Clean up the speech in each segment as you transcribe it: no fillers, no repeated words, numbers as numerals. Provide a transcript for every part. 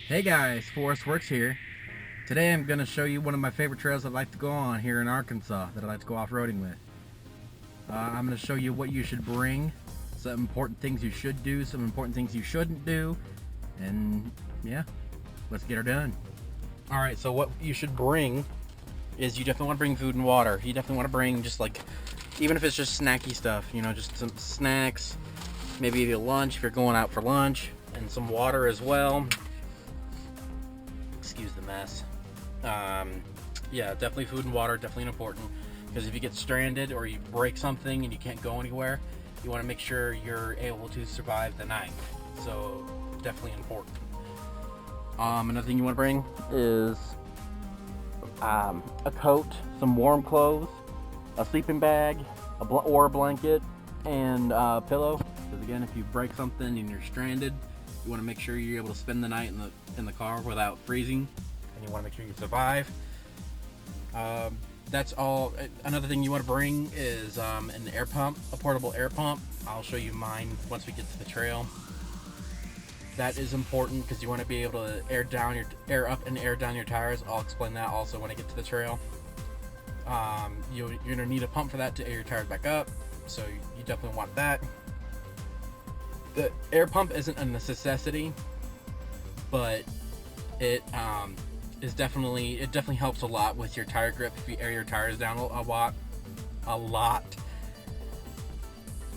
Hey guys, Forest Works here. Today I'm going to show you one of my favorite trails I'd like to go on here in Arkansas that I like to go off-roading with. I'm going to show you what you should bring, some important things you should do, some important things you shouldn't do, and yeah, let's get her done. Alright, so what you should bring is you definitely want to bring food and water. You definitely want to bring just like, even if it's just snacky stuff, you know, just some snacks, maybe a lunch if you're going out for lunch, and some water as well. Excuse the mess. Yeah, definitely food and water, definitely important, because if you get stranded or you break something and you can't go anywhere, you want to make sure you're able to survive the night. So definitely important. Another thing you want to bring is a coat, some warm clothes, a sleeping bag, or a blanket, and a pillow. Because again, if you break something and you're stranded, you want to make sure you're able to spend the night in the car without freezing, and you want to make sure you survive. That's all. Another thing you want to bring is an air pump, a portable air pump. I'll show you mine once we get to the trail. That is important because you want to be able to air up and air down your tires. I'll explain that also when I get to the trail. You're gonna need a pump for that to air your tires back up, so you definitely want that. The air pump isn't a necessity, but it definitely helps a lot with your tire grip if you air your tires down a lot,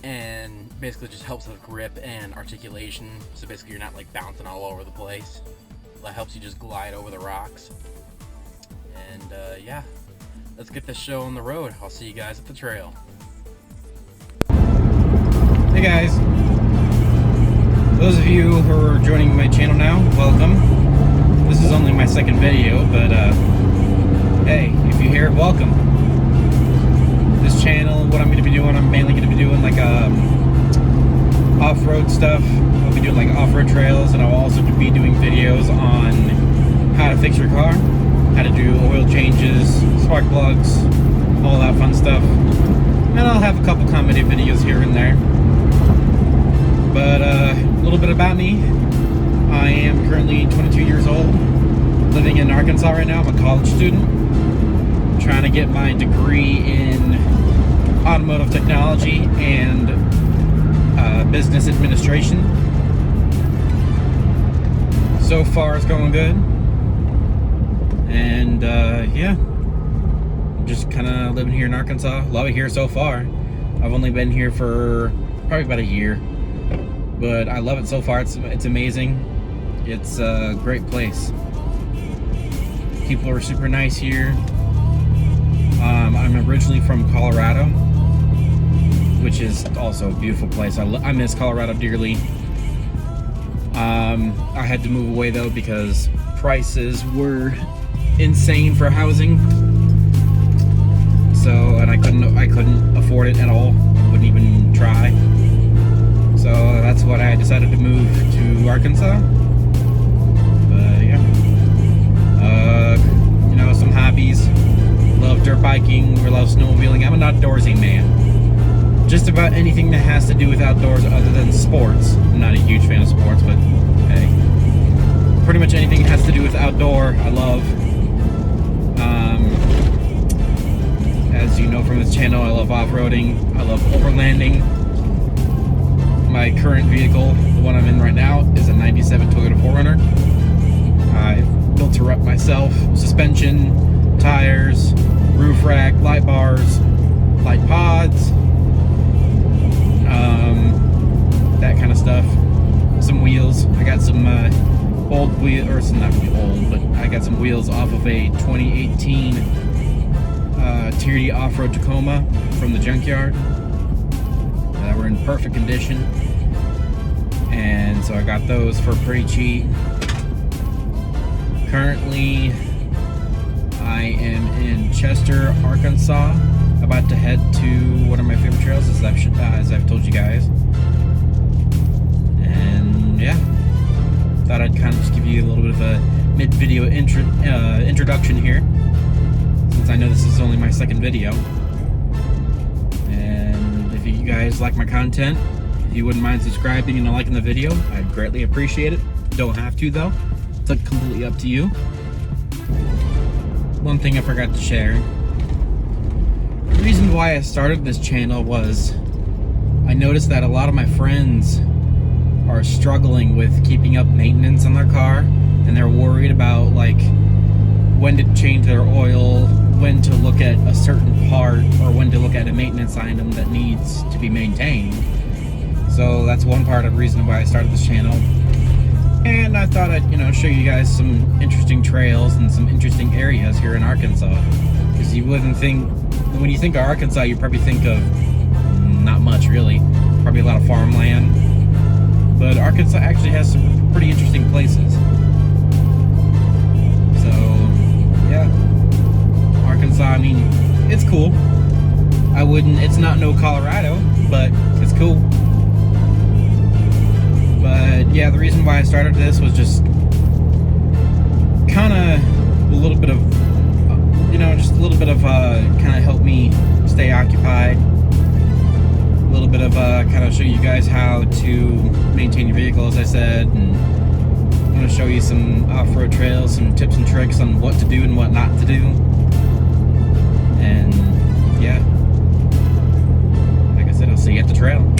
and basically just helps with grip and articulation. So basically you're not like bouncing all over the place. That helps you just glide over the rocks. And yeah, let's get this show on the road. I'll see you guys at the trail. Hey guys, those of you who are joining my channel now, welcome. This is only my second video, but hey, if you're here, welcome. This channel, what I'm going to be doing, I'm mainly going to be doing like off-road stuff. I'll be doing like off-road trails, and I'll also be doing videos on how to fix your car, how to do oil changes, spark plugs, all that fun stuff. And I'll have a couple comedy videos here and there. But a little bit about me. I am currently 22 years old, living in Arkansas right now. I'm a college student, trying to get my degree in automotive technology and business administration. So far it's going good. And yeah, just kind of living here in Arkansas. Love it here so far. I've only been here for probably about a year, but I love it so far. It's amazing. It's a great place. People are super nice here. I'm originally from Colorado, which is also a beautiful place. I miss Colorado dearly. I had to move away though because prices were insane for housing. So, and I couldn't afford it at all. I wouldn't even try. So that's what I decided to move to Arkansas. But yeah, you know, some hobbies. Love dirt biking, or love snowmobiling. I'm an outdoorsy man. Just about anything that has to do with outdoors other than sports. I'm not a huge fan of sports, but hey, pretty much anything that has to do with outdoor, I love. As you know from this channel, I love off-roading. I love overlanding. My current vehicle, the one I'm in right now, is a 97 Toyota 4Runner. I built her up myself. Suspension, tires, roof rack, light bars, light pods, that kind of stuff. Some wheels. I got some old wheels, or some not really old, but I got some wheels off of a 2018 Tier D Off-Road Tacoma from the junkyard. That were in perfect condition, and so I got those for pretty cheap. Currently I am in Chester, Arkansas, about to head to one of my favorite trails, as I've told you guys. And yeah, thought I'd kind of just give you a little bit of a mid-video introduction here, since I know this is only my second video. If you guys like my content, if you wouldn't mind subscribing and liking the video, I'd greatly appreciate it. Don't have to though. completely up to you. One thing I forgot to share. The reason why I started this channel was I noticed that a lot of my friends are struggling with keeping up maintenance on their car, and they're worried about like when to change their oil, when to look at a certain part, or when to look at a maintenance item that needs to be maintained. So that's one part of the reason why I started this channel. And I thought I'd, show you guys some interesting trails and some interesting areas here in Arkansas. Because you wouldn't think, when you think of Arkansas, you probably think of not much really. Probably a lot of farmland. But Arkansas actually has some pretty interesting places. So, yeah. Arkansas, I mean, it's cool. It's not no Colorado, but it's cool. But yeah, the reason why I started this was just kind of a little bit of, kind of help me stay occupied. A little bit of kind of show you guys how to maintain your vehicle, as I said, and I'm going to show you some off-road trails, some tips and tricks on what to do and what not to do. And yeah, like I said, I'll see you at the trail.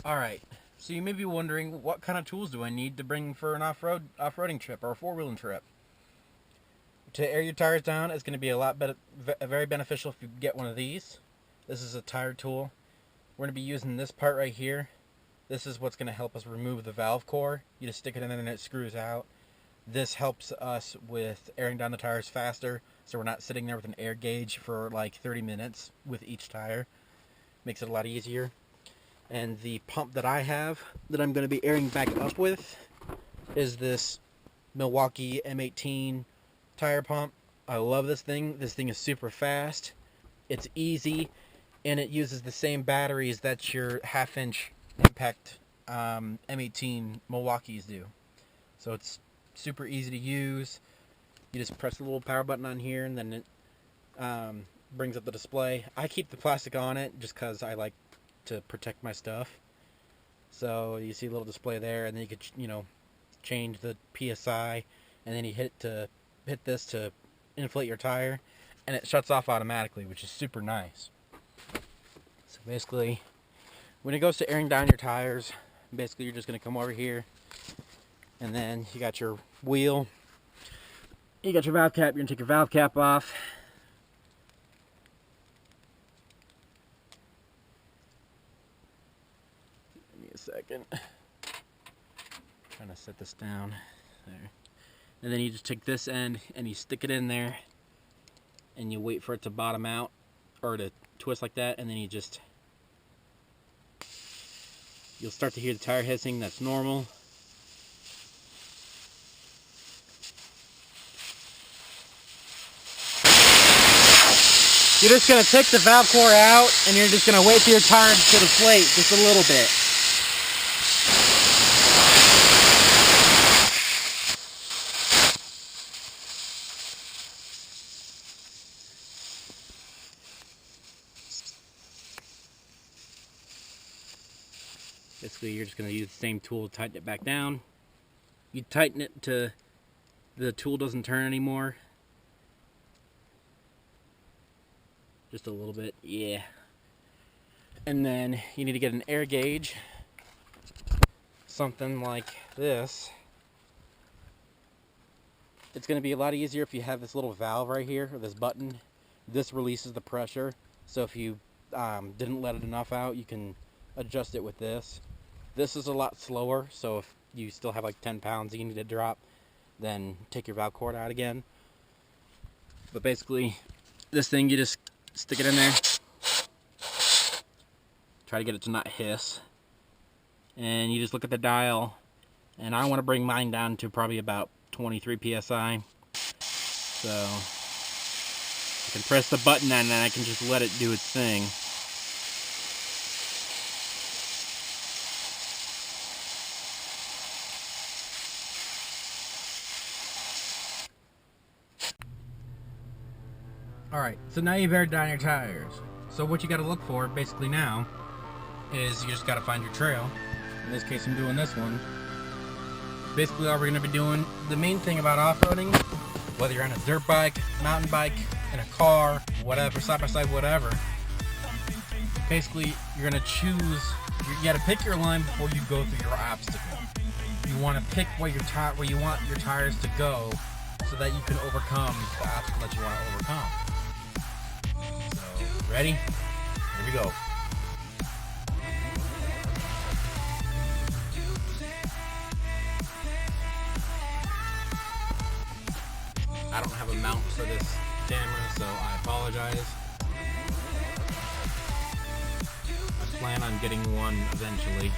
Alright, so you may be wondering, what kind of tools do I need to bring for an off-roading trip or a four-wheeling trip? To air your tires down, it's going to be very beneficial if you get one of these. This is a tire tool. We're going to be using this part right here. This is what's going to help us remove the valve core. You just stick it in there and it screws out. This helps us with airing down the tires faster, so we're not sitting there with an air gauge for like 30 minutes with each tire. Makes it a lot easier. And the pump that I have that I'm going to be airing back up with is this Milwaukee M18 tire pump. I love this thing. This thing is super fast. It's easy, and it uses the same batteries that your half-inch impact M18 Milwaukees do. So it's super easy to use. You just press the little power button on here, and then it brings up the display. I keep the plastic on it just because I like to protect my stuff. So you see a little display there, and then you could change the PSI, and then you hit this to inflate your tire, and it shuts off automatically, which is super nice. So basically, when it goes to airing down your tires, basically you're just going to come over here, and then you got your wheel, you got your valve cap. You're going to take your valve cap off. Give me a second. Trying to set this down there. And then you just take this end and you stick it in there, and you wait for it to bottom out or to twist like that, and then you'll start to hear the tire hissing. That's normal. You're just going to take the valve core out, and you're just going to wait for your tire to deflate just a little bit. Basically, you're just going to use the same tool to tighten it back down. You tighten it to the tool doesn't turn anymore. Just a little bit, yeah. And then you need to get an air gauge. Something like this. It's going to be a lot easier if you have this little valve right here, or this button. This releases the pressure. So if you didn't let it enough out, you can adjust it with this. This is a lot slower, so if you still have like 10 pounds that you need to drop, then take your valve cord out again. But basically, this thing, you just stick it in there. Try to get it to not hiss. And you just look at the dial. And I want to bring mine down to probably about 23 PSI. So I can press the button and then I can just let it do its thing. Alright, so now you've aired down your tires. So what you got to look for basically now is you just got to find your trail. In this case I'm doing this one. Basically all we're going to be doing, the main thing about off-roading, whether you're on a dirt bike, mountain bike, in a car, whatever, side by side, whatever, basically you're going to choose, you got to pick your line before you go through your obstacle. You want to pick where you want your tires to go so that you can overcome the obstacle that you want to overcome. So, ready? Here we go. I don't have a mount for this camera, so I apologize. I plan on getting one eventually.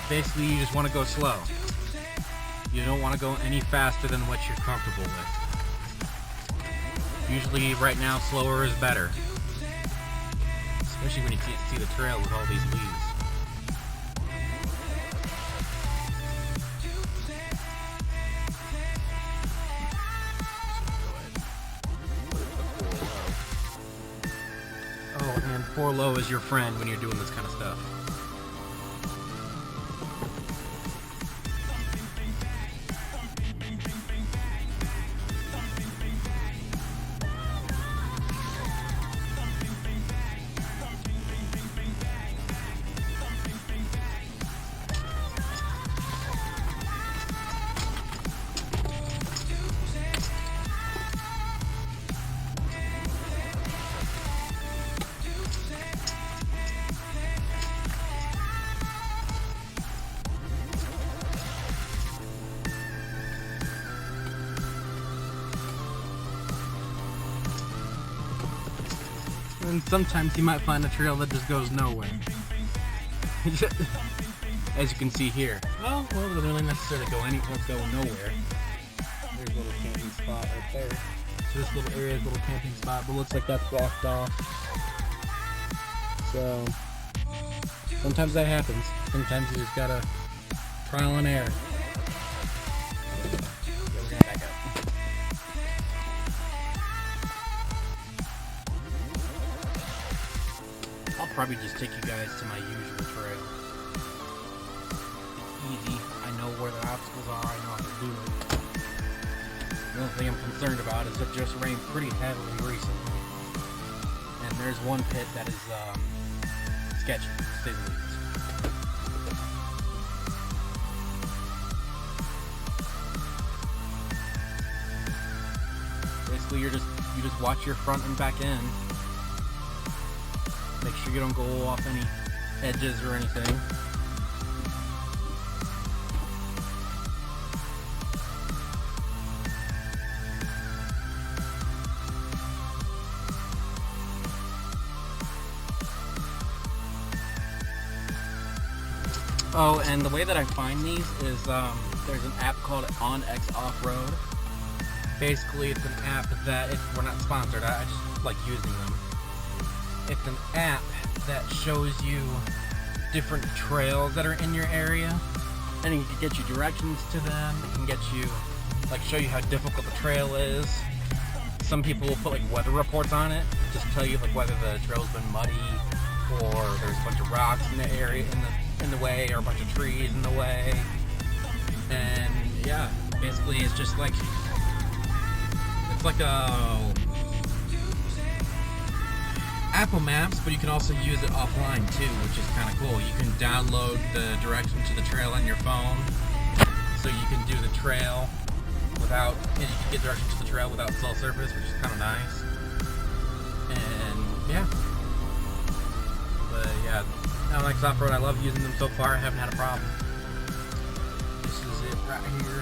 Basically, you just want to go slow. You don't want to go any faster than what you're comfortable with. Usually, right now, slower is better. Especially when you see the trail with all these leaves. Oh, and 4 low is your friend when you're doing this kind of stuff. And sometimes you might find a trail that just goes nowhere. As you can see here. Well, it doesn't really necessarily go nowhere. There's a little camping spot right there. So this little area is a little camping spot, but looks like that's blocked off. So sometimes that happens. Sometimes you just gotta trial and error. Yeah, we're gonna back up. I'll probably just take you guys to my usual trail. It's easy. I know where the obstacles are. I know how to do it. The only thing I'm concerned about is it just rained pretty heavily recently. And there's one pit that is sketchy, to say the least. Basically, you just watch your front and back end. Make sure you don't go off any edges or anything. Oh, and the way that I find these is there's an app called OnX Off-Road. Basically, it's an app that, if we're not sponsored, I just like using them. It's an app that shows you different trails that are in your area, and it can get you directions to them. It can get you, like, show you how difficult the trail is. Some people will put like weather reports on it, just tell you like whether the trail's been muddy, or there's a bunch of rocks in the area in the way, or a bunch of trees in the way. And yeah, basically it's just like a Apple Maps, but you can also use it offline too, which is kind of cool. You can download the direction to the trail on your phone, so you can do the trail without, and you can get direction to the trail without cell service, which is kind of nice. And yeah, but yeah, OnX Off-Road, I love using them so far. I haven't had a problem. This is it right here.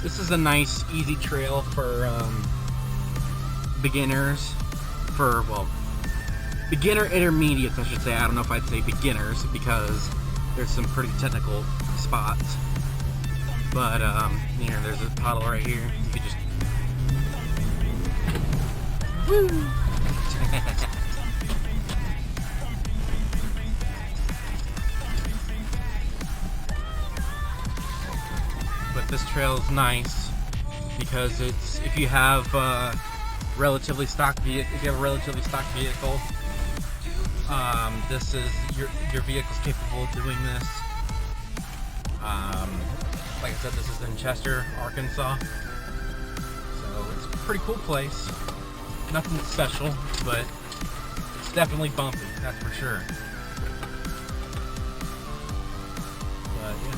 This is a nice, easy trail for beginners, beginner intermediates, I should say. I don't know if I'd say beginners, because there's some pretty technical spots. But, here, there's a puddle right here. You could just... Woo! But this trail is nice. because if you have a relatively stock vehicle, this is your vehicle's capable of doing this. Like I said, this is in Chester, Arkansas, so it's a pretty cool place. Nothing special, but it's definitely bumpy, that's for sure. But yeah.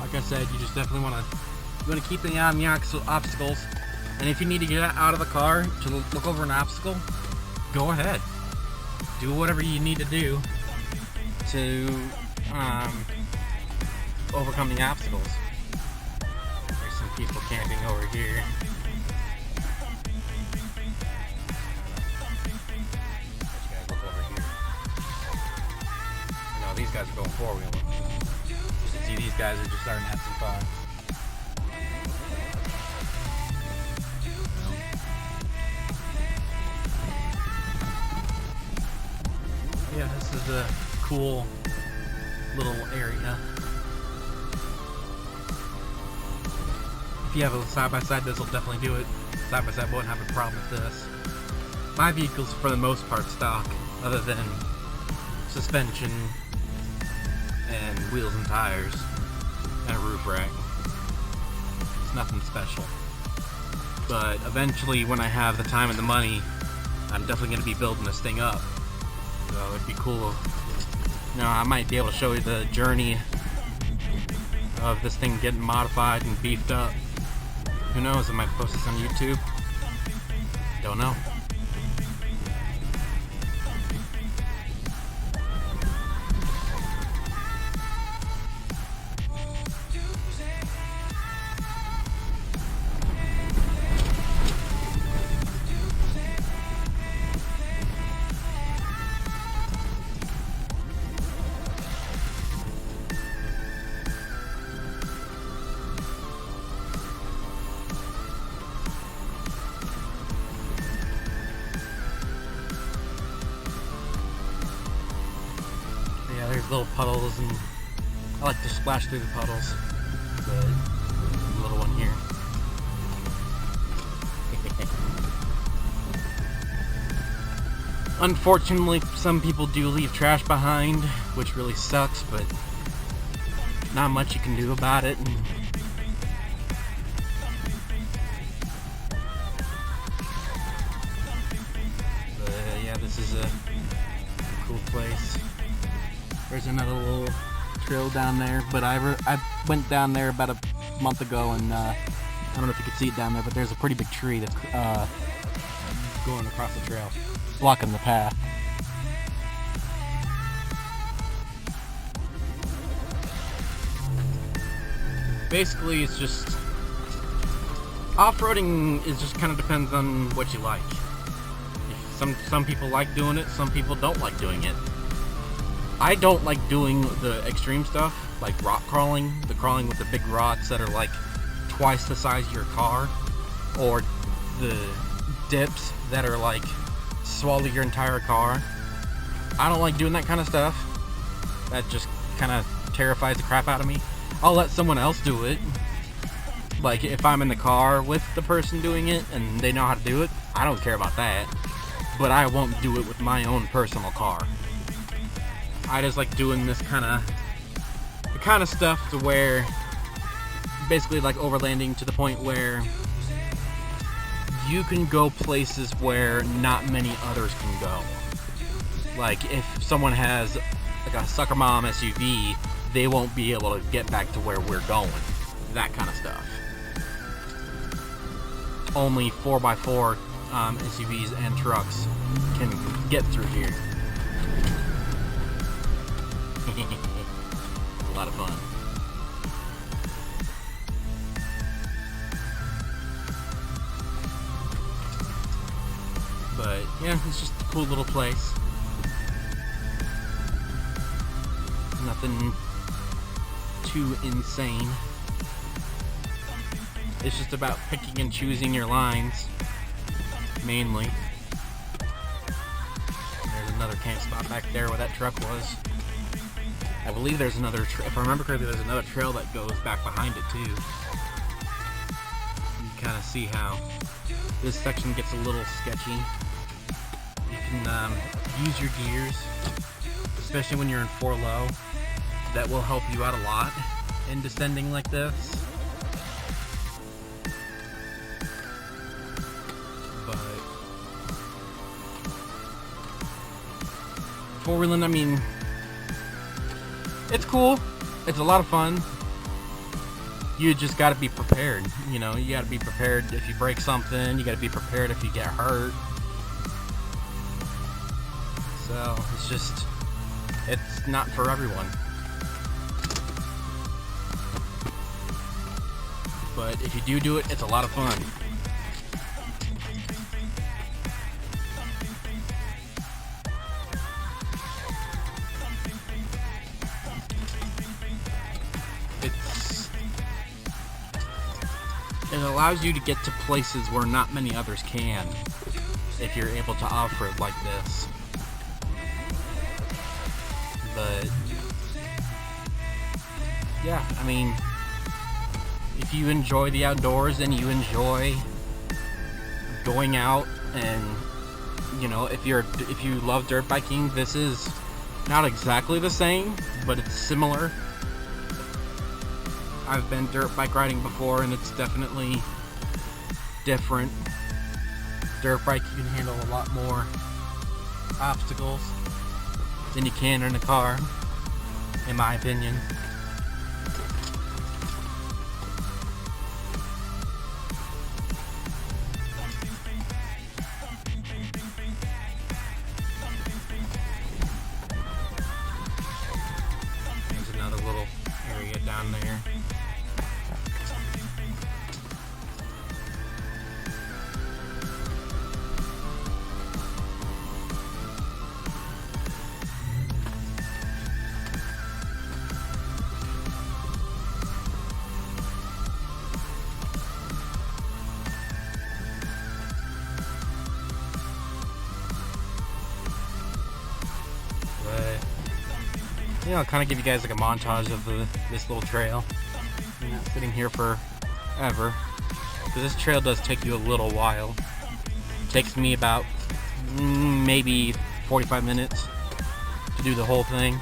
Like I said, you just definitely want to keep an eye on the obstacles, and if you need to get out of the car to look over an obstacle, go ahead. Do whatever you need to do to overcome the obstacles. There's some people camping over here. Let's guys look over here. No, these guys are going four-wheeling. You can see these guys are just starting to have some fun. Yeah, this is a cool little area. If you have a side-by-side, this will definitely do it. Side-by-side won't have a problem with this. My vehicle's for the most part stock, other than suspension and wheels and tires and a roof rack. It's nothing special. But eventually, when I have the time and the money, I'm definitely going to be building this thing up. So it'd be cool. You know, I might be able to show you the journey of this thing getting modified and beefed up. Who knows? I might post this on YouTube. Don't know. There's little puddles, and I like to splash through the puddles. But there's a little one here. Unfortunately, some people do leave trash behind, which really sucks, but not much you can do about it. But yeah, this is a cool place. There's another little trail down there, but I went down there about a month ago, and I don't know if you can see it down there, but there's a pretty big tree that's going across the trail, blocking the path. Basically, it's just off-roading is just kind of depends on what you like. Some people like doing it, some people don't like doing it. I don't like doing the extreme stuff, like rock crawling, the crawling with the big rocks that are like twice the size of your car, or the dips that are like swallow your entire car. I don't like doing that kind of stuff. That just kind of terrifies the crap out of me. I'll let someone else do it. Like if I'm in the car with the person doing it and they know how to do it, I don't care about that. But I won't do it with my own personal car. I just like doing this kind of stuff to where basically like overlanding to the point where you can go places where not many others can go. Like if someone has like a sucker mom SUV, they won't be able to get back to where we're going. That kind of stuff. Only 4x4 SUVs and trucks can get through here. A lot of fun. But yeah, it's just a cool little place. Nothing too insane. It's just about picking and choosing your lines, mainly. There's another camp spot back there where that truck was. I believe there's another, if I remember correctly, there's another trail that goes back behind it too. You can kind of see how this section gets a little sketchy. You can use your gears, especially when you're in 4 low. That will help you out a lot in descending like this. But 4-wheeling, I mean, it's cool. It's a lot of fun. You just got to be prepared. You know, you got to be prepared if you break something. You got to be prepared if you get hurt. So it's just, it's not for everyone. But if you do it, it's a lot of fun. It allows you to get to places where not many others can, if you're able to off-road like this. But yeah, I mean, if you enjoy the outdoors and you enjoy going out, and you know, if you love dirt biking, this is not exactly the same, but it's similar. I've been dirt bike riding before, and it's definitely different. Dirt bike, you can handle a lot more obstacles than you can in a car, in my opinion. There's another little area down there. You know, kind of give you guys like a montage of this little trail. I'm not sitting here forever, because this trail does take you a little while. It takes me about maybe 45 minutes to do the whole thing.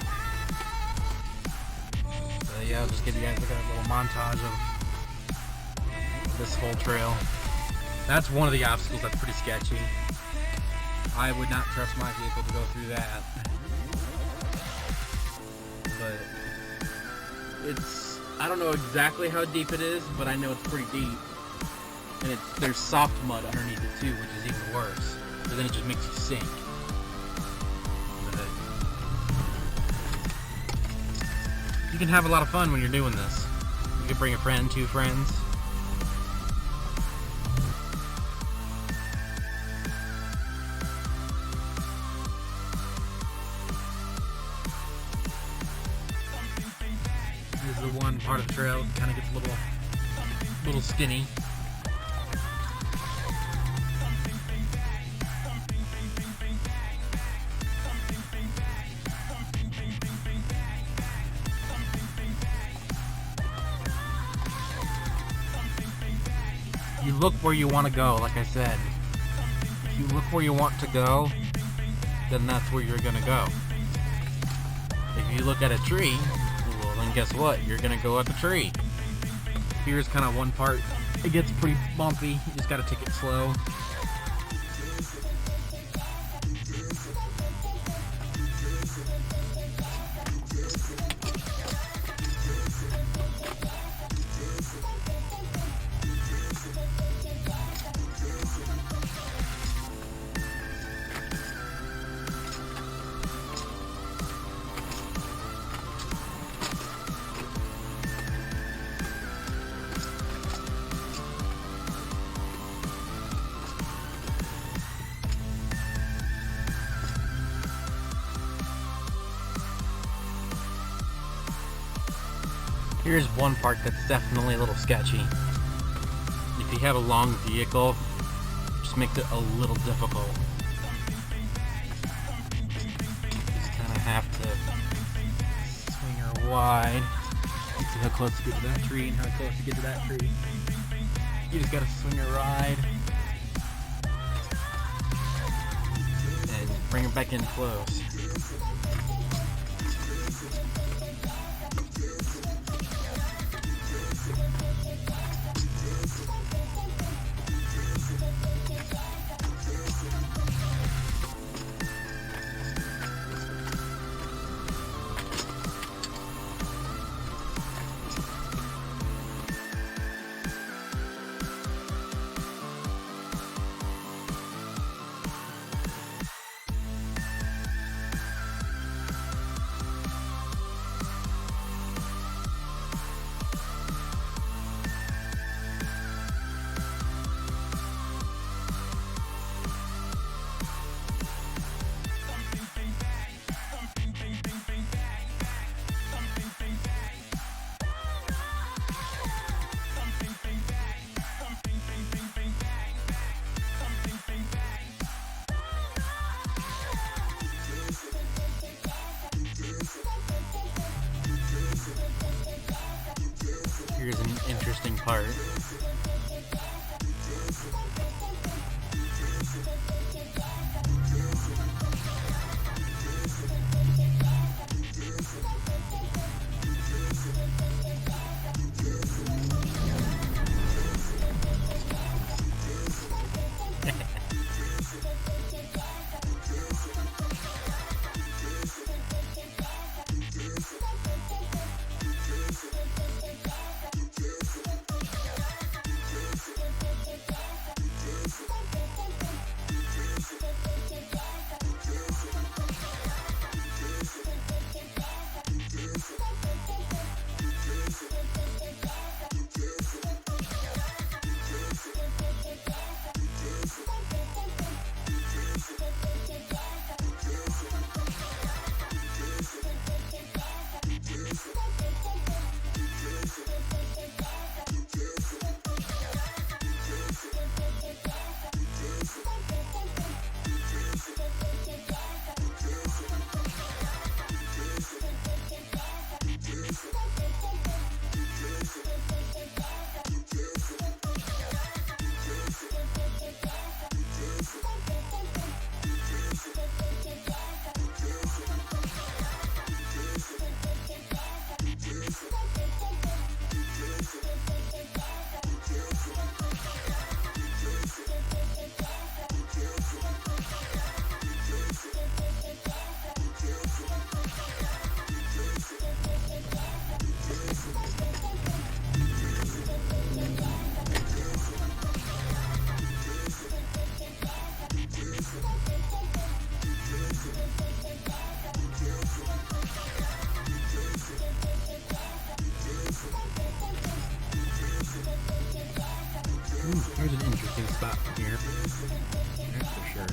So yeah, I'll just give you guys like a little montage of this whole trail. That's one of the obstacles that's pretty sketchy. I would not trust my vehicle to go through that. But it's, I don't know exactly how deep it is, but I know it's pretty deep. And there's soft mud underneath it too, which is even worse. So then it just makes you sink. But you can have a lot of fun when you're doing this. You can bring a friend, 2 friends. This is the one part of the trail, kind of gets a little skinny. You look where you want to go, like I said. If you look where you want to go, then that's where you're gonna go. If you look at a tree, well then guess what? You're gonna go at the tree. Here's kind of one part. It gets pretty bumpy. You just gotta take it slow. Here's one part that's definitely a little sketchy. If you have a long vehicle, it just makes it a little difficult. You just kind of have to swing wide. You see how close you get to that tree and how close you get to that tree. You just gotta swing it right and bring it back in close. Here's an interesting part. Here's an interesting spot here. That's for sure.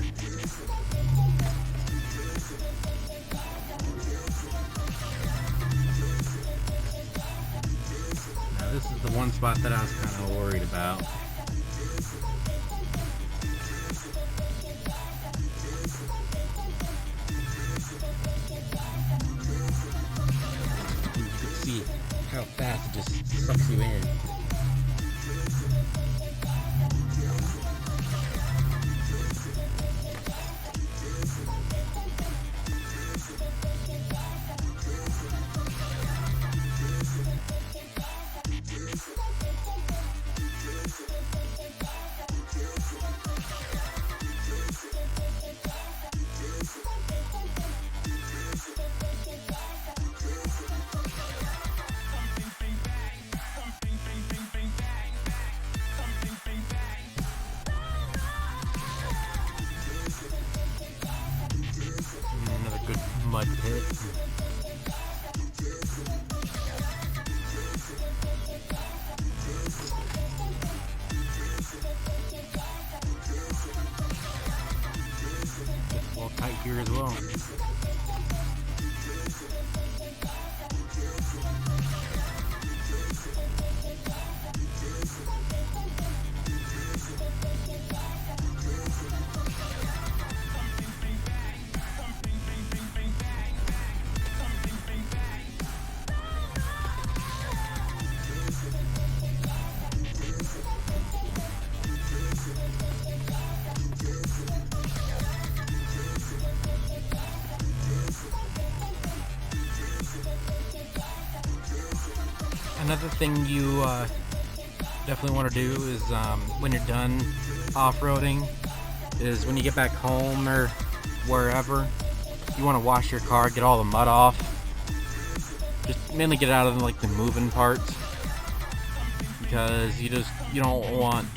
Now this is the one spot that I was kind of worried about. You can see how fast it just sucks you in. Good mud pit. It's all tight here as well. Another thing you definitely want to do is when you're done off-roading is when you get back home or wherever, you want to wash your car, get all the mud off. Just mainly get out of like the moving parts, because you don't want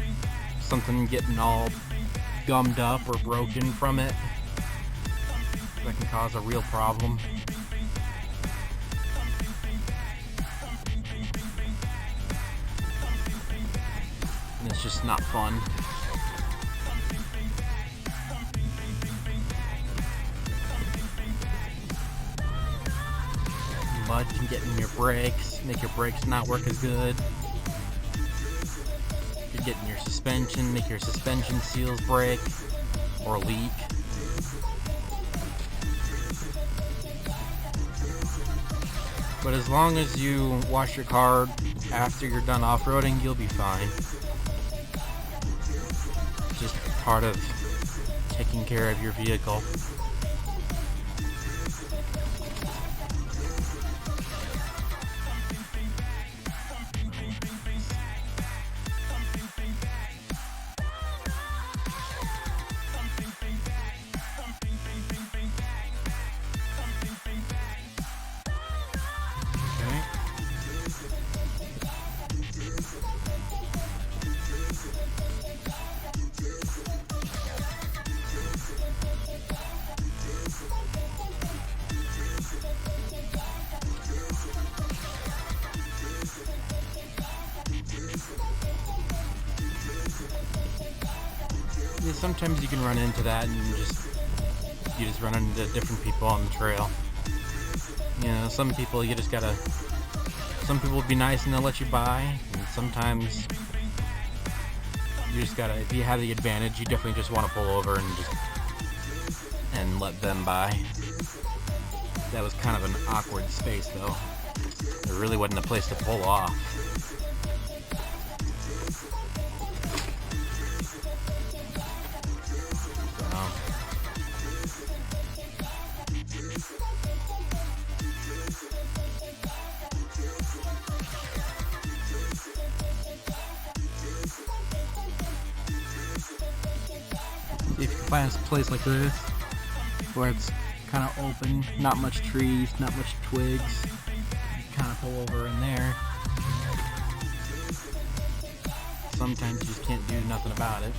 something getting all gummed up or broken from it. That can cause a real problem. And it's just not fun. Mud can get in your brakes, make your brakes not work as good. Could get in your suspension, make your suspension seals break or leak. But as long as you wash your car after you're done off-roading, you'll be fine. It's just part of taking care of your vehicle. Yeah, sometimes you can run into that, and you just run into different people on the trail. You know, some people will be nice and they'll let you by, and sometimes you just gotta, if you have the advantage, you definitely just want to pull over and let them by. That was kind of an awkward space though. There really wasn't a place to pull off. If you can find a place like this where it's kind of open, not much trees, not much twigs, you kind of pull over in there. Sometimes you just can't do nothing about it.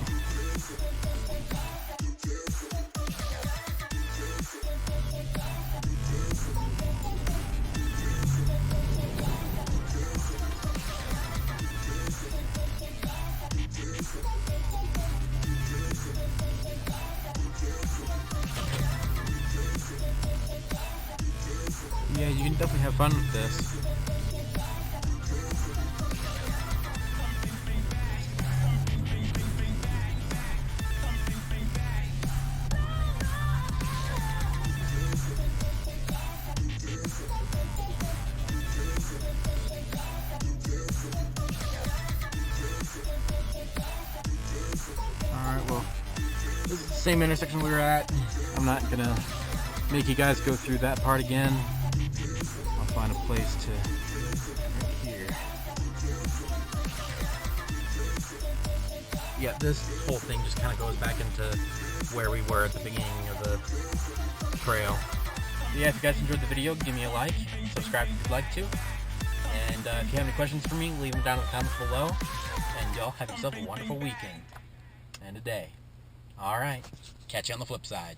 Yeah, you can definitely have fun with this. Alright, well, this is the same intersection we were at. I'm not gonna make you guys go through that part again. Find a place to right here. Yeah, this whole thing just kind of goes back into where we were at the beginning of the trail. Yeah, if you guys enjoyed the video, give me a like, subscribe if you'd like to, and if you have any questions for me, leave them down in the comments below, and y'all have yourself a wonderful weekend and a day. Alright, catch you on the flip side.